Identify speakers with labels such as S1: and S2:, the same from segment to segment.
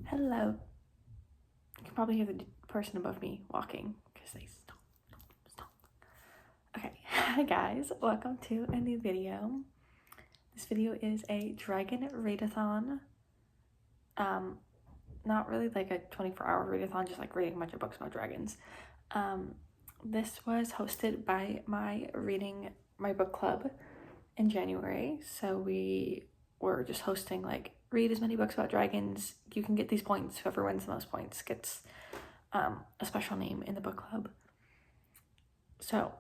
S1: Hello. You can probably hear the person above me walking because they stop. Okay, hi guys, welcome to a new video. This video is a dragon readathon. Not really like a 24-hour readathon, just like reading a bunch of books about dragons. This was hosted by my book club in January, so we were just hosting like read as many books about dragons. You can get these points. Whoever wins the most points gets a special name in the book club. So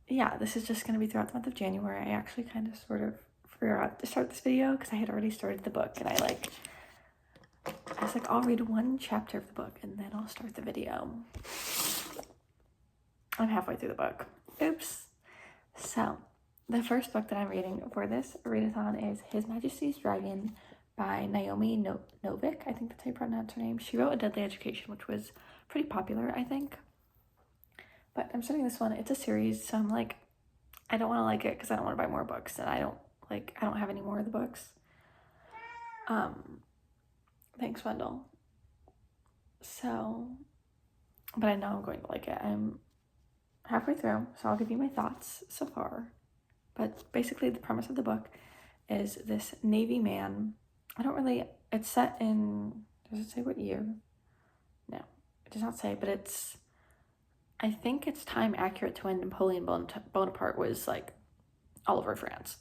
S1: yeah, this is just going to be throughout the month of January. I actually kind of sort of forgot to start this video because I had already started the book, and I was like, I'll read one chapter of the book and then I'll start the video. I'm halfway through the book. Oops. So the first book that I'm reading for this readathon is His Majesty's Dragon by Naomi Novik. I think that's how you pronounce her name. She wrote A Deadly Education, which was pretty popular, I think. But I'm starting this one. It's a series, so I'm like, I don't want to like it because I don't want to buy more books, and I don't have any more of the books. Thanks, Wendell. So, but I know I'm going to like it. I'm halfway through, so I'll give you my thoughts so far. But basically the premise of the book is this Navy man. It's set in, does it say what year? No, it does not say, but I think it's time accurate to when Napoleon Bonaparte was like all over France.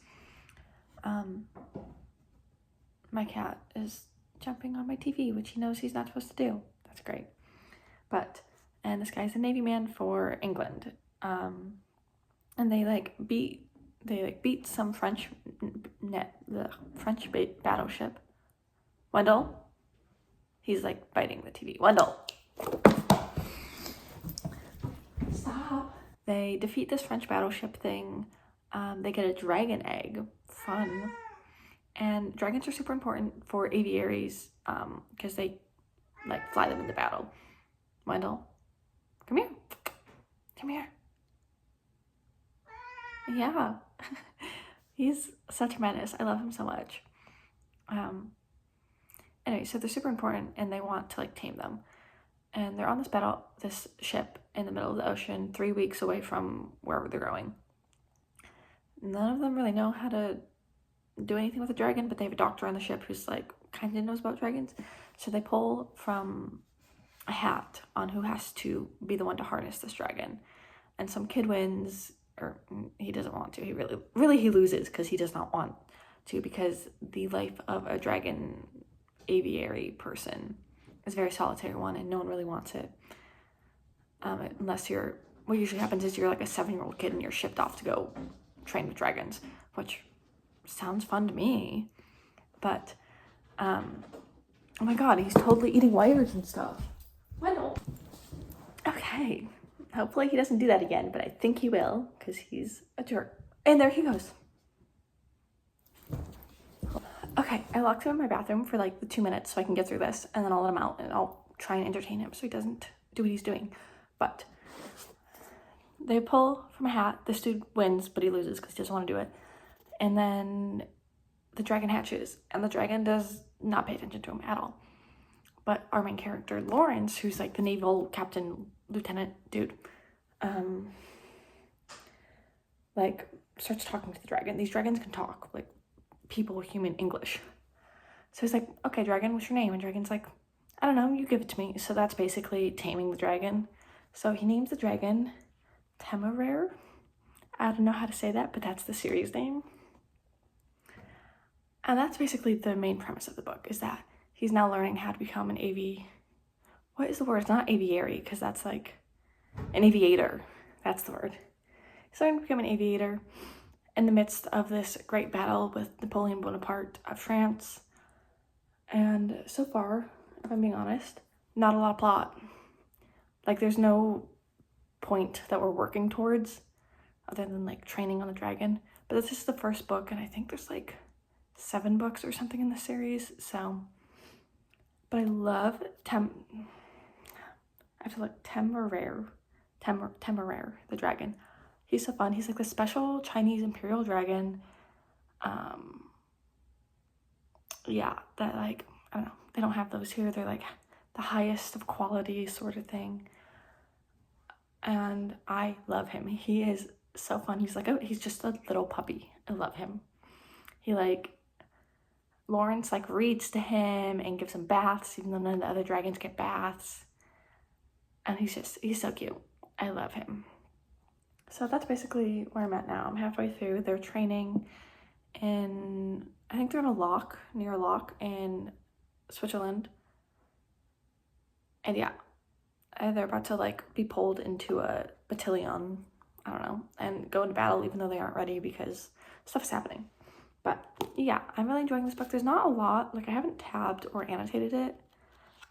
S1: My cat is jumping on my TV, which he knows he's not supposed to do. That's great. And this guy's a Navy man for England. And they beat some French battleship. Wendell? He's like biting the TV. Wendell! Stop. They defeat this French battleship thing. They get a dragon egg. Fun. And dragons are super important for aviaries because they like fly them into battle. Wendell, come here. Come here. Yeah. He's such a menace. I love him so much. Anyway, so they're super important and they want to like tame them. And they're on this ship in the middle of the ocean, 3 weeks away from wherever they're going. None of them really know how to do anything with a dragon, but they have a doctor on the ship who's like kind of knows about dragons. So they pull from a hat on who has to be the one to harness this dragon. And some kid wins, or he doesn't want to. He he loses because he does not want to, because the life of a dragon aviary person is a very solitary one and no one really wants it. Unless what usually happens is you're like a 7-year-old kid and you're shipped off to go train with dragons, which sounds fun to me. But, oh my god, he's totally eating wires and stuff. Wendell. Okay. Hopefully he doesn't do that again, but I think he will because he's a jerk. And there he goes. Okay, I locked him in my bathroom for like 2 minutes so I can get through this, and then I'll let him out and I'll try and entertain him so he doesn't do what he's doing. But they pull from a hat. This dude wins, but he loses because he doesn't want to do it. And then the dragon hatches, and the dragon does not pay attention to him at all. But our main character, Lawrence, who's like the naval captain, lieutenant dude, starts talking to the dragon. These dragons can talk, like people, human English. So he's like, okay, dragon, what's your name? And dragon's like, I don't know, you give it to me. So that's basically taming the dragon. So he names the dragon Temeraire. I don't know how to say that, but that's the series name. And that's basically the main premise of the book, is that he's now learning how to become what is the word? It's not aviary, because that's like an aviator. That's the word. So I'm becoming an aviator in the midst of this great battle with Napoleon Bonaparte of France. And so far, if I'm being honest, not a lot of plot. Like there's no point that we're working towards other than like training on the dragon. But this is the first book, and I think there's like 7 books or something in the series. So, but I love Temeraire, the dragon. He's so fun. He's like the special Chinese imperial dragon. Yeah, that like, I don't know, they don't have those here. They're like the highest of quality sort of thing. And I love him. He is so fun. He's like, oh, he's just a little puppy. I love him. He like, Lawrence like reads to him and gives him baths, even though none of the other dragons get baths. And he's so cute. I love him. So that's basically where I'm at now. I'm halfway through. They're training in, I think they're in near a lock in Switzerland. And yeah, they're about to like be pulled into a battalion, I don't know, and go into battle even though they aren't ready because stuff is happening. But yeah, I'm really enjoying this book. There's not a lot, like I haven't tabbed or annotated it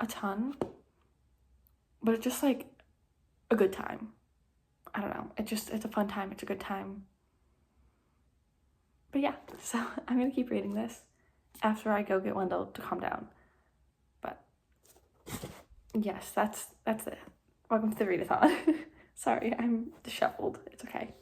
S1: a ton, but it's just like a good time. I don't know. It's a fun time. It's a good time. But yeah, so I'm gonna keep reading this after I go get Wendell to calm down. But yes, that's it. Welcome to the readathon. Sorry, I'm disheveled. It's okay.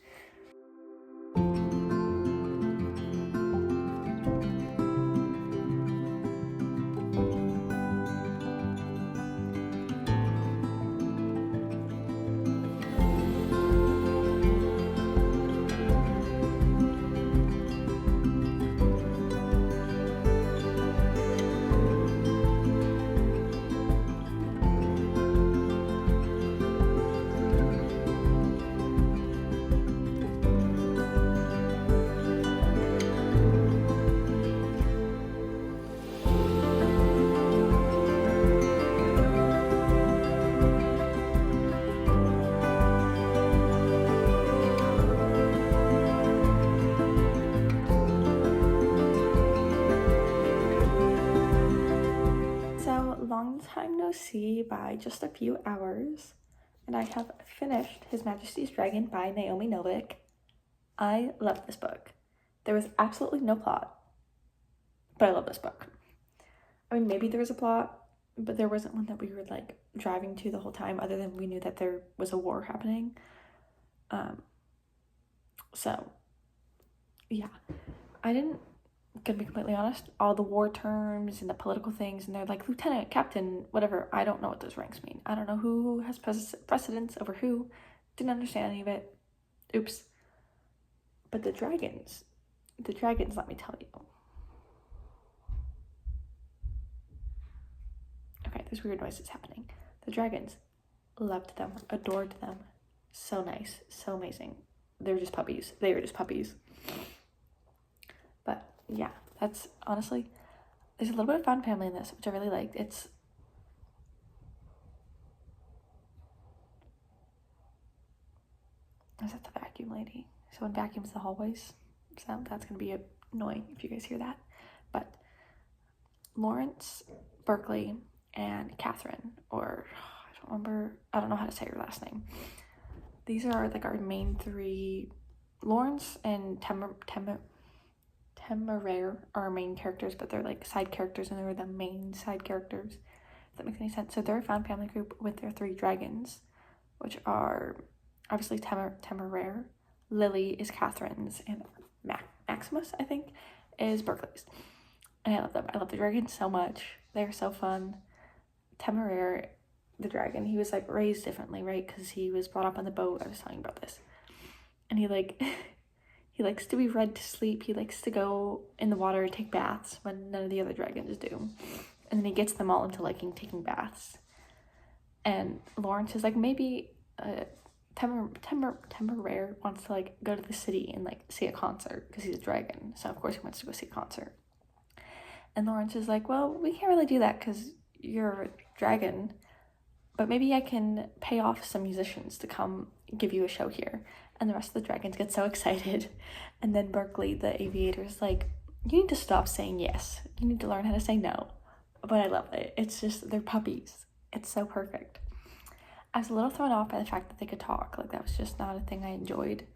S1: Long time no see by just a few hours, and I have finished His Majesty's Dragon by Naomi Novik. I love this book. There was absolutely no plot, but I love this book. I mean, maybe there was a plot, but there wasn't one that we were like driving to the whole time, other than we knew that there was a war happening. So yeah, gonna be completely honest, all the war terms and the political things, and they're like lieutenant, captain, whatever. I don't know what those ranks mean. I don't know who has precedence over who. Didn't understand any of it. Oops. But the dragons, let me tell you. Okay, there's weird noises happening. The dragons loved them, adored them. So nice, so amazing. They were just puppies. But yeah, that's honestly, there's a little bit of found family in this, which I really liked. Is that the vacuum lady? Someone vacuums the hallways. So that's gonna be annoying if you guys hear that. But Lawrence, Berkeley, and Catherine, or I don't know how to say her last name. These are like our main three. Lawrence and Temeraire are our main characters, but they're like side characters, and they're the main side characters, if that makes any sense. So they're a found family group with their three dragons, which are obviously Temeraire, Lily is Catherine's, and Maximus, I think, is Berkeley's. And I love them. I love the dragons so much. They're so fun. Temeraire, the dragon, he was like raised differently, right? Because he was brought up on the boat. I was telling you about this. And he likes to be read to sleep. He likes to go in the water and take baths when none of the other dragons do. And then he gets them all into liking taking baths. And Lawrence is like, maybe Temeraire wants to like go to the city and like see a concert because he's a dragon. So of course he wants to go see a concert. And Lawrence is like, well, we can't really do that because you're a dragon, but maybe I can pay off some musicians to come give you a show here. And the rest of the dragons get so excited. And then Berkeley, the aviator, is like, you need to stop saying yes. You need to learn how to say no. But I love it. It's just, they're puppies. It's so perfect. I was a little thrown off by the fact that they could talk. Like, that was just not a thing I enjoyed.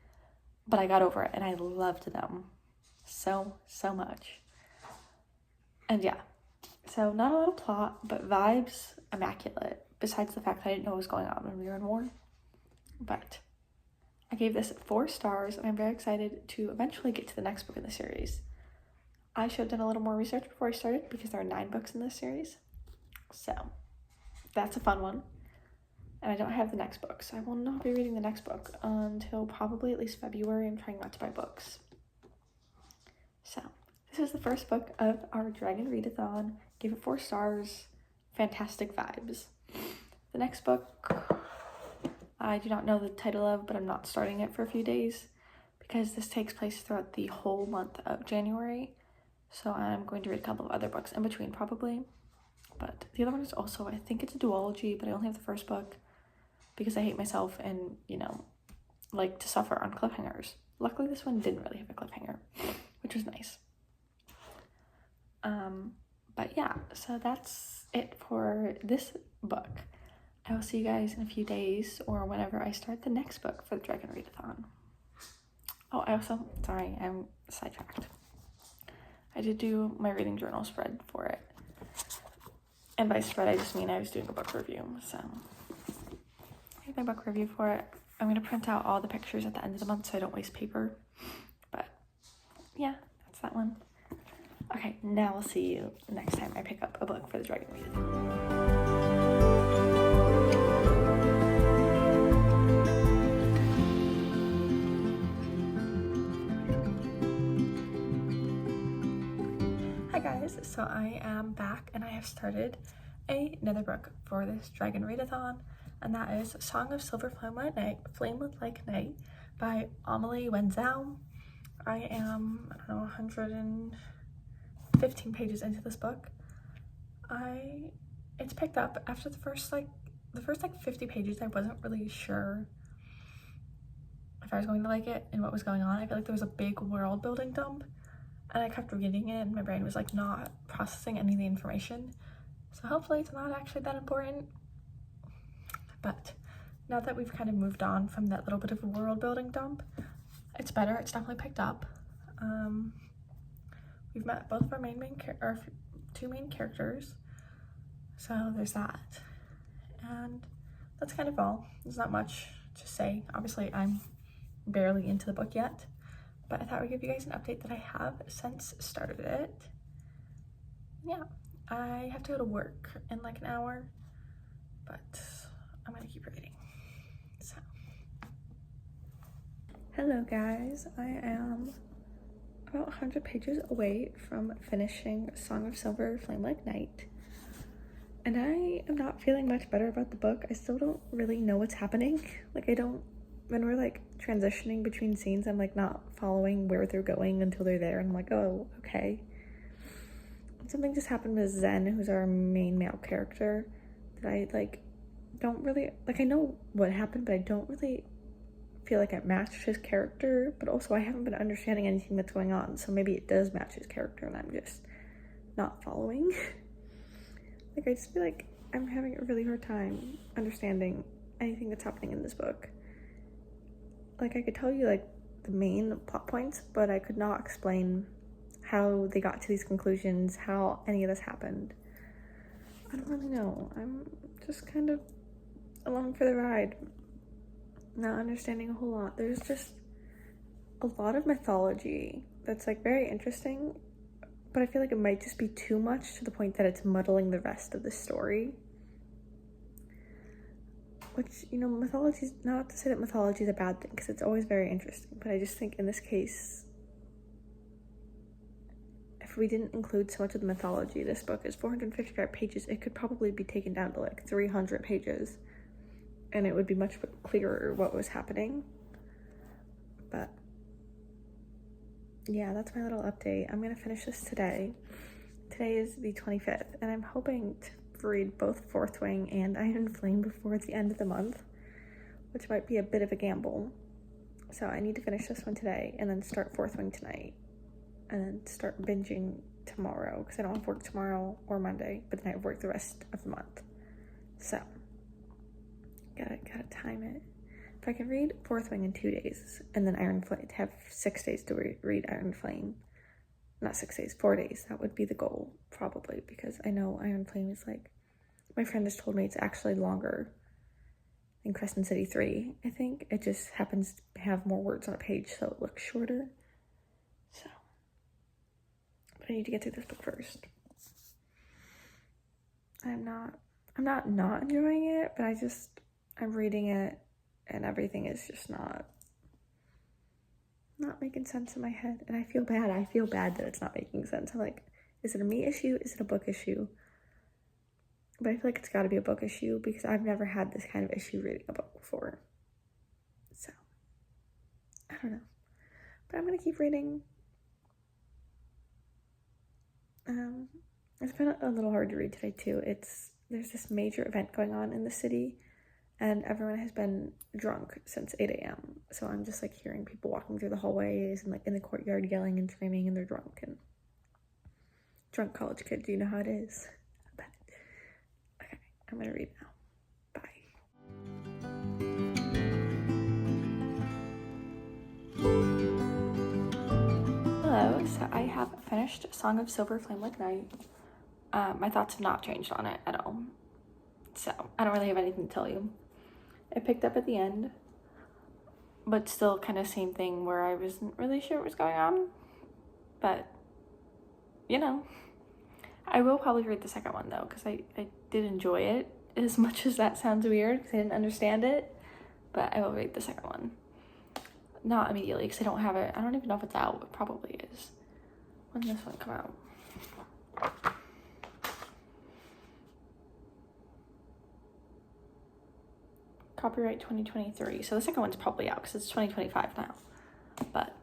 S1: But I got over it, and I loved them so, so much. And yeah, so not a lot of plot, but vibes immaculate, besides the fact that I didn't know what was going on when we were in war. But I gave this 4 stars, and I'm very excited to eventually get to the next book in the series. I should have done a little more research before I started because there are 9 books in this series. So that's a fun one. And I don't have the next book, so I will not be reading the next book until probably at least February. I'm trying not to buy books. So this is the first book of our Dragon Readathon. Gave it 4 stars. Fantastic vibes. The next book I do not know the title of, but I'm not starting it for a few days because this takes place throughout the whole month of January. So I'm going to read a couple of other books in between probably. But the other one is also, I think it's a duology, but I only have the first book because I hate myself and, you know, like to suffer on cliffhangers. Luckily, this one didn't really have a cliffhanger, which was nice. But yeah, so that's it for this book. I will see you guys in a few days or whenever I start the next book for the Dragon Readathon. Oh, sorry, I'm sidetracked. I did do my reading journal spread for it. And by spread, I just mean I was doing a book review, so I did my book review for it. I'm going to print out all the pictures at the end of the month so I don't waste paper. But yeah, that's that one. Okay, now I'll see you next time I pick up a book for the Dragon Readathon. Hi guys, so I am back and I have started another book for this Dragon Readathon, and that is Song of Silver Flame Like Night by Amelie Wenzhou. I am, 115 pages into this book. It's picked up after the first 50 pages. I wasn't really sure if I was going to like it and what was going on. I feel like there was a big world building dump, and I kept reading it and my brain was like not processing any of the information. So hopefully it's not actually that important. But now that we've kind of moved on from that little bit of a world building dump, it's better. It's definitely picked up. We've met both of our two main characters. So there's that. And that's kind of all. There's not much to say. Obviously, I'm barely into the book yet, but I thought I would give you guys an update that I have since started it. Yeah, I have to go to work in like an hour, but I'm gonna keep reading. So, hello guys, I am about 100 pages away from finishing Song of Silver Flame Like Night, and I am not feeling much better about the book. I still don't really know what's happening. Like when we're like transitioning between scenes, I'm like not following where they're going until they're there, and I'm like, oh, okay. Something just happened with Zen, who's our main male character, that I don't really I know what happened, but I don't really feel like it matched his character. But also I haven't been understanding anything that's going on, so maybe it does match his character and I'm just not following. I just feel like I'm having a really hard time understanding anything that's happening in this book. I could tell you the main plot points, but I could not explain how they got to these conclusions, how any of this happened. I don't really know. I'm just kind of along for the ride, not understanding a whole lot. There's just a lot of mythology that's very interesting, but I feel like it might just be too much to the point that it's muddling the rest of the story. Which, mythology is not to say that mythology is a bad thing, because it's always very interesting, but I just think in this case, if we didn't include so much of the mythology, this book is 455 pages, it could probably be taken down to 300 pages, and it would be much clearer what was happening. But yeah, that's my little update. I'm gonna finish this today. Today is the 25th, and I'm hoping to read both Fourth Wing and Iron Flame before the end of the month, which might be a bit of a gamble. So I need to finish this one today and then start Fourth Wing tonight, and then start binging tomorrow, because I don't have work tomorrow or Monday, but then I have work the rest of the month. So gotta time it. If I can read Fourth Wing in 2 days and then Iron Flame, to have 6 days to read Iron Flame, not 6 days, 4 days, that would be the goal, probably, because I know Iron Flame is my friend just told me it's actually longer than Crescent City 3, I think. It just happens to have more words on a page, so it looks shorter. So, but I need to get through this book first. I'm not enjoying it, but I'm reading it and everything is just not making sense in my head. And I feel bad that it's not making sense. I'm like, is it a me issue? Is it a book issue? But I feel like it's got to be a book issue because I've never had this kind of issue reading a book before. So, I don't know. But I'm going to keep reading. It's been a little hard to read today too. There's this major event going on in the city and everyone has been drunk since 8 a.m. So I'm just like hearing people walking through the hallways and like in the courtyard yelling and screaming and they're drunk and drunk college kids, you know how it is. But, okay, I'm gonna read now. Hello, so I have finished Song of Silver Flame Like Night. My thoughts have not changed on it at all. So, I don't really have anything to tell you. I picked up at the end, but still kind of same thing where I wasn't really sure what was going on. But, you know, I will probably read the second one though, because I did enjoy it, as much as that sounds weird, because I didn't understand it. But I will read the second one. Not immediately, because I don't have it. I don't even know if it's out. It probably is. When does this one come out? Copyright 2023. So the second one's probably out because it's 2025 now. But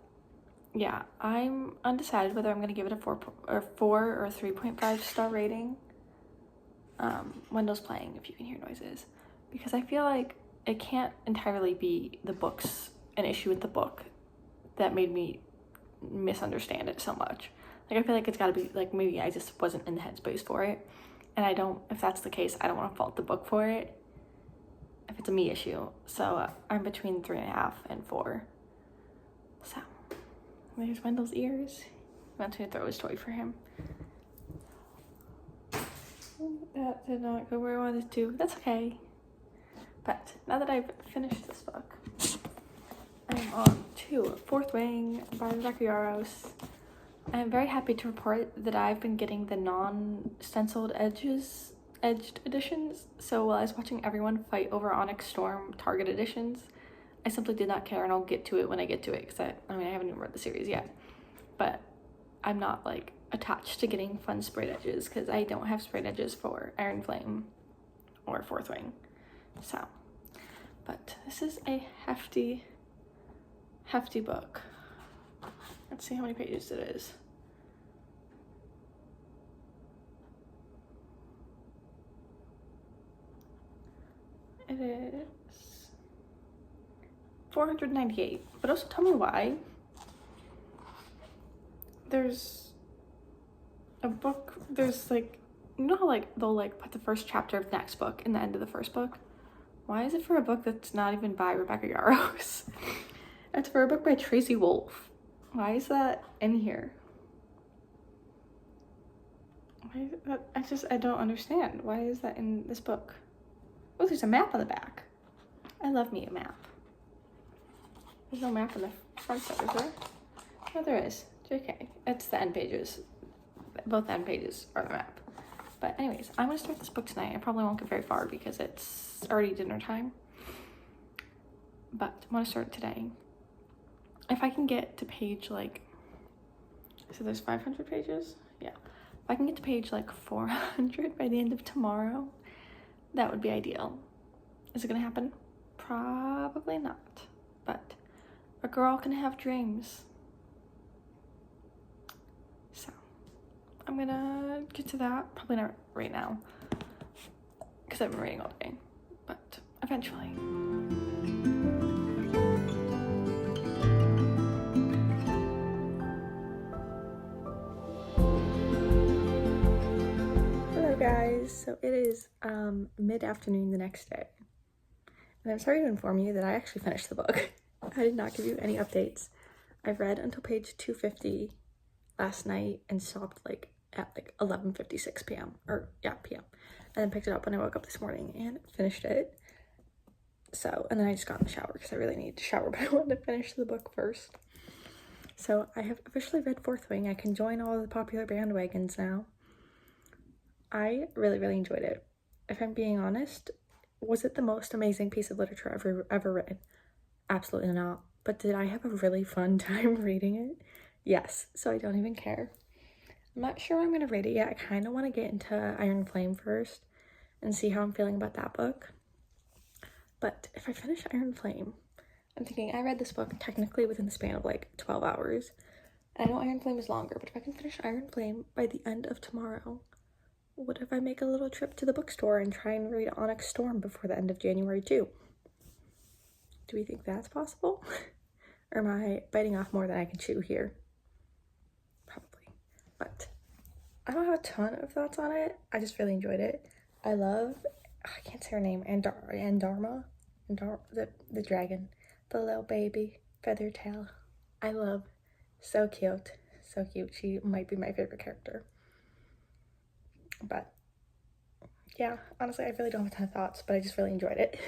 S1: yeah, I'm undecided whether I'm going to give it a 4 or a 3.5 star rating. Wendell's playing, if you can hear noises. Because I feel like it can't entirely be an issue with the book that made me misunderstand it so much. Like, I feel like it's got to be, like, maybe I just wasn't in the headspace for it. And if that's the case, I don't want to fault the book for it if it's a me issue. So I'm between 3.5 and 4. So there's Wendell's ears. He wants me to throw his toy for him. That did not go where I wanted to. That's okay. But now that I've finished this book, I'm on to Fourth Wing by Rebecca Yarros. I'm very happy to report that I've been getting the non-stenciled edged editions. So while I was watching everyone fight over Onyx Storm Target editions, I simply did not care, and I'll get to it when I get to it, because I haven't even read the series yet. But I'm not like attached to getting fun sprayed edges, because I don't have sprayed edges for Iron Flame or Fourth Wing. So, but this is a hefty book. Let's see how many pages it is. It is 498, but also tell me why. There's like, you know how like they'll like put the first chapter of the next book in the end of the first book? Why is it for a book that's not even by Rebecca Yarros? It's for a book by Tracy Wolff. Why is that in here? I don't understand. Why is that in this book? Oh, there's a map on the back. I love me a map. There's no map on the front though, is there? No, there is. JK. It's the end pages. Both end pages are the map. But anyways, I'm gonna start this book tonight. I probably won't get very far because it's already dinner time. But I want to start today. If I can get to page like, so there's 500 pages? Yeah. If I can get to page like 400 by the end of tomorrow, that would be ideal. Is it gonna happen? Probably not. But a girl can have dreams. So I'm gonna get to that. Probably not right now, because I've been reading all day, but eventually. Hello guys, so it is mid-afternoon the next day, and I'm sorry to inform you that I actually finished the book. I did not give you any updates. I've read until page 250 last night and stopped like at like 11:56 p.m. p.m. and then picked it up when I woke up this morning and finished it. So, and then I just got in the shower because I really need to shower, but I wanted to finish the book first. So I have officially read Fourth Wing. I can join all the popular bandwagons now. I really, really enjoyed it. If I'm being honest, was it the most amazing piece of literature I've ever read? Absolutely not. But did I have a really fun time reading it? Yes, so I don't even care. I'm not sure I'm gonna rate it yet. I kind of want to get into Iron Flame first and see how I'm feeling about that book. But if I finish Iron Flame, I'm thinking I read this book technically within the span of like 12 hours. I know Iron Flame is longer, but if I can finish Iron Flame by the end of tomorrow, what if I make a little trip to the bookstore and try and read Onyx Storm before the end of January too? Do we think that's possible? Or am I biting off more than I can chew here? Probably. But I don't have a ton of thoughts on it. I just really enjoyed it. I can't say her name, Andarma? The dragon. The little baby, Feathertail. I love, so cute. So cute. She might be my favorite character. But yeah, honestly, I really don't have a ton of thoughts, but I just really enjoyed it.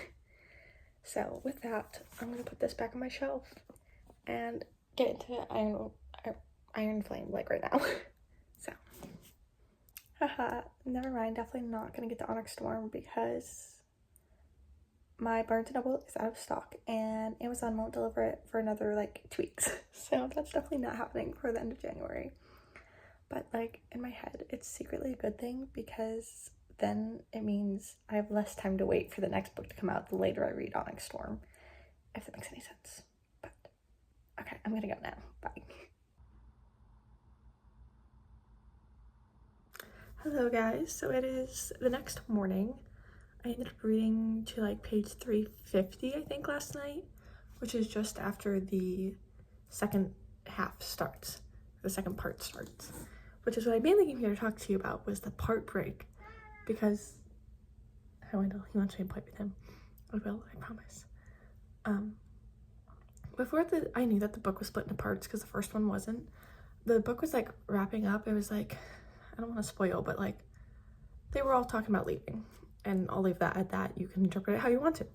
S1: So with that, I'm gonna put this back on my shelf and get into Iron Flame like right now. So, haha, never mind. Definitely not gonna get the Onyx Storm because my Barnes & Noble is out of stock and Amazon won't deliver it for another like 2 weeks. So that's definitely not happening for the end of January. But like in my head, it's secretly a good thing because then it means I have less time to wait for the next book to come out the later I read Onyx Storm, if that makes any sense. But okay, I'm gonna go now. Bye. Hello guys, so it is the next morning. I ended up reading to like page 350, I think, last night, which is just after the second half starts, the second part starts, which is what I mainly came here to talk to you about, was the part break, because hi Wendell, he wants me to play with him. I will, I promise. Before I knew that the book was split into parts because the first one wasn't. The book was like wrapping up. It was like, I don't want to spoil, but like they were all talking about leaving, and I'll leave that at that. You can interpret it how you want to.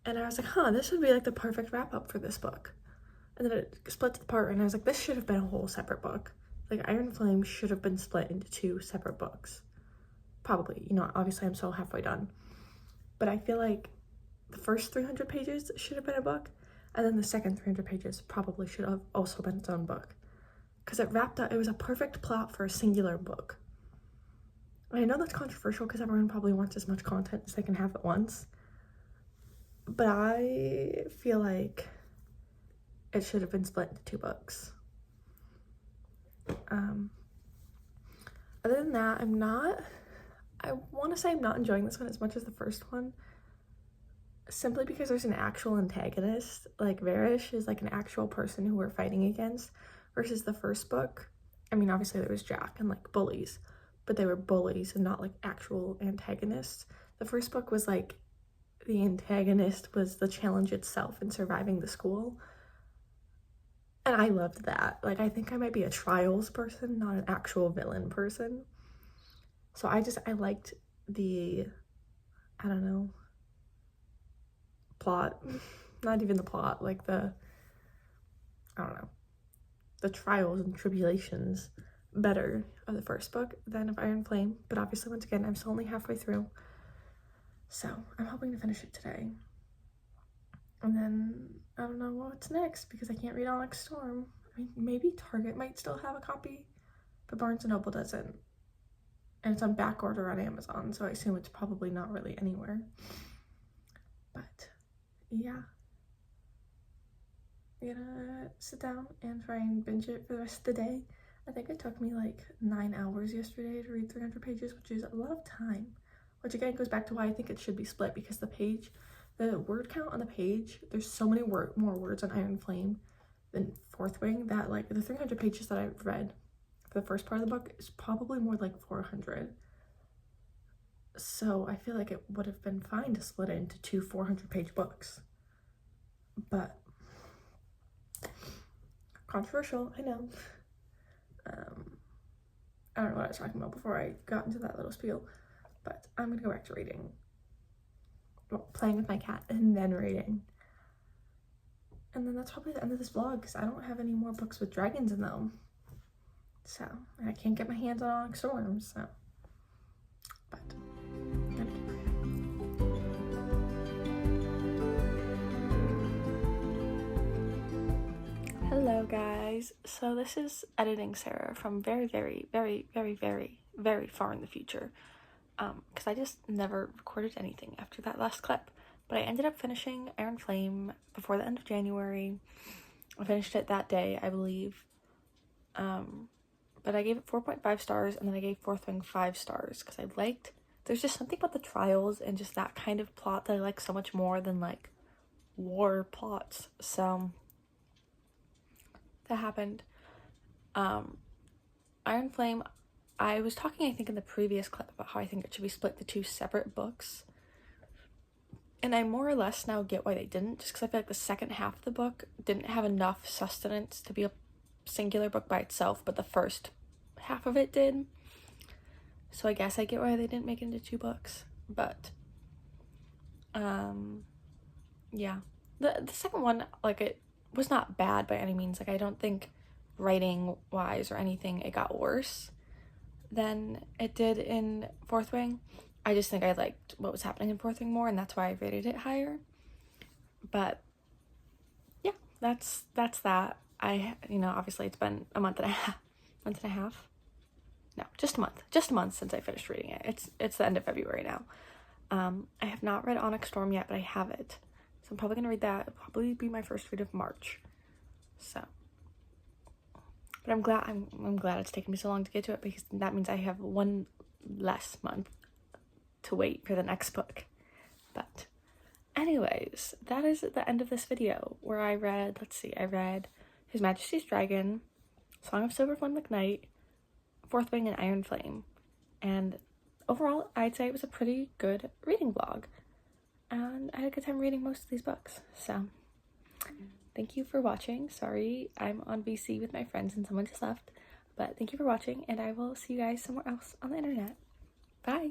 S1: And I was like, this would be like the perfect wrap up for this book. And then it split to the part, and I was like, this should have been a whole separate book. Like Iron Flame should have been split into 2 separate books. Probably, obviously I'm still halfway done. But I feel like the first 300 pages should have been a book, and then the second 300 pages probably should have also been its own book. Because it wrapped up, it was a perfect plot for a singular book. And I know that's controversial because everyone probably wants as much content as they can have at once. But I feel like it should have been split into 2 books. Other than that, I want to say I'm not enjoying this one as much as the first one, simply because there's an actual antagonist. Like Varish is like an actual person who we're fighting against, versus the first book. I mean, obviously there was Jack and like bullies, but they were bullies and not like actual antagonists. The first book was like the antagonist was the challenge itself in surviving the school. And I loved that. Like, I think I might be a trials person, not an actual villain person. So I liked the, I don't know, plot. Not even the plot, like the trials and tribulations better of the first book than of Iron Flame. But obviously, once again, I'm still only halfway through. So I'm hoping to finish it today. And then I don't know what's next because I can't read Onyx Storm. I mean, maybe Target might still have a copy, but Barnes & Noble doesn't. And it's on back order on Amazon, so I assume it's probably not really anywhere. But yeah, I'm gonna sit down and try and binge it for the rest of the day. I think it took me like 9 hours yesterday to read 300 pages, which is a lot of time. Which again goes back to why I think it should be split, because the word count on the page, there's so many more words on Iron Flame than Fourth Wing that like the 300 pages that I've read for the first part of the book is probably more like 400. So I feel like it would have been fine to split it into 2 400-page books. But controversial, I know. I don't know what I was talking about before I got into that little spiel, but I'm gonna go back to reading. Well, playing with my cat and then reading. And then that's probably the end of this vlog because I don't have any more books with dragons in them. So, I can't get my hands on Onyx Storm, so Hello guys, so this is editing Sarah from very, very, very, very, very, very far in the future, because I just never recorded anything after that last clip, but I ended up finishing Iron Flame before the end of January. I finished it that day, I believe, but I gave it 4.5 stars, and then I gave Fourth Wing 5 stars, because there's just something about the trials and just that kind of plot that I like so much more than, like, war plots, so that happened. Iron Flame, I was talking, I think, in the previous clip about how I think it should be split into 2 separate books, and I more or less now get why they didn't, just because I feel like the second half of the book didn't have enough sustenance to be a singular book by itself, but the first half of it did, so I guess I get why they didn't make it into 2 books, but, yeah. The second one, like, it was not bad by any means. Like, I don't think writing wise or anything it got worse than it did in Fourth Wing. I just think I liked what was happening in Fourth Wing more, and that's why I rated it higher. But yeah, that's that. Obviously it's been a month and a half. No, just a month since I finished reading it. It's the end of February now. I have not read Onyx Storm yet, but I have it. So I'm probably gonna read that. It'll probably be my first read of March. So, but I'm glad it's taken me so long to get to it, because that means I have one less month to wait for the next book. But anyways, that is the end of this video, where I read His Majesty's Dragon, Song of Silverflame McKnight, Fourth Wing, and Iron Flame. And overall, I'd say it was a pretty good reading vlog. And I had a good time reading most of these books. So, thank you for watching. Sorry, I'm on VC with my friends and someone just left. But thank you for watching, and I will see you guys somewhere else on the internet. Bye!